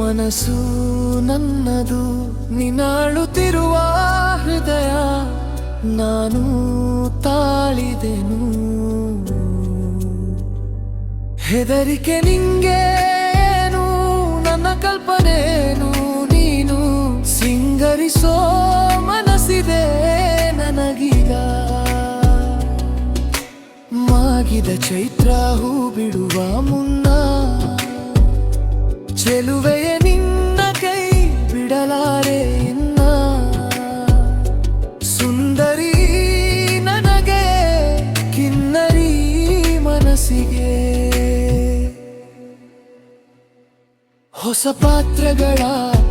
ಮನಸ್ಸು ನನ್ನದು ನಿನಾಳುತ್ತಿರುವ ಹೃದಯ ನಾನು ತಾಳಿದೆನು. ಹೆದರಿಕೆ ನಿಂಗೇನು, ನನ್ನ ಕಲ್ಪನೆನು ನೀನು. ಸಿಂಗರಿಸೋ ಮನಸ್ಸಿದೆ ನನಗೀಗ. ಮಾಗಿದ ಚೈತ್ರ ಹೂ ಬಿಡುವ ಮುನ್ನ ಚೆಲುವೆಯ ನಿನ್ನ ಕೈ ಬಿಡಲಾರೆ ಇನ್ನ. ಸುಂದರಿ ನನಗೆ ಕಿನ್ನರಿ ಮನಸ್ಸಿಗೆ. ಹೊಸ ಪಾತ್ರಗಳ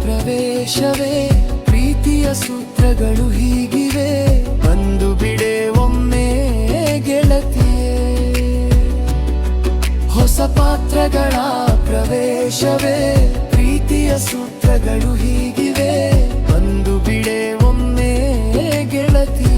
ಪ್ರವೇಶವೇ ಪ್ರೀತಿಯ ಸೂತ್ರಗಳು ಹೀಗಿವೆ. ಬಂದು ಬಿಡೆ ಒಮ್ಮೆ ಗೆಳತಿಯೇ. ಹೊಸ ಪಾತ್ರಗಳ ಪ್ರವೇಶವೇ ಪ್ರೀತಿಯ ಸೂತ್ರಗಳು ಹೀಗಿವೆ. ಬಂದು ಬಿಡೆ ಒಮ್ಮೆ ಗೆಳತಿಯೇ.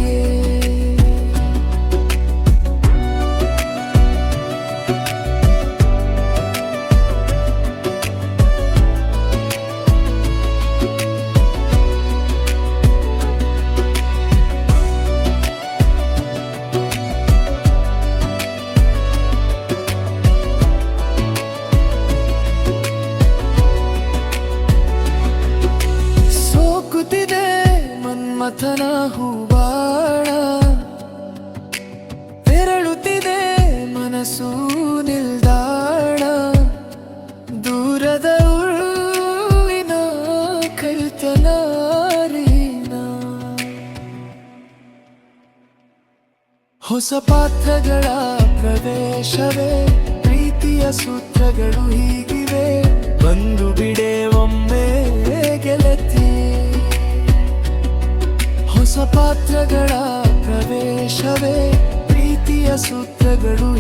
ಮಥನ ಹೂವಾಳ ತೆರಳುತ್ತಿದೆ ಮನಸ್ಸು ನಿಲ್ದಾಣ. ದೂರದ ಉರುಳಿನ ಕೈತಲಾರಿನ. ಹೊಸ ಪಾತ್ರಗಳ ಪ್ರವೇಶವೇ ಪ್ರೀತಿಯ ಸೂತ್ರಗಳು ಹೀಗಿವೆ. ಬಂದು ಬಿಡೆ ಒಮ್ಮೆ ಗೆಳತಿ. ಹೊಸ ಪಾತ್ರಗಳ ಪ್ರವೇಶವೇ ಪ್ರೀತಿಯ ಸೂತ್ರಗಳು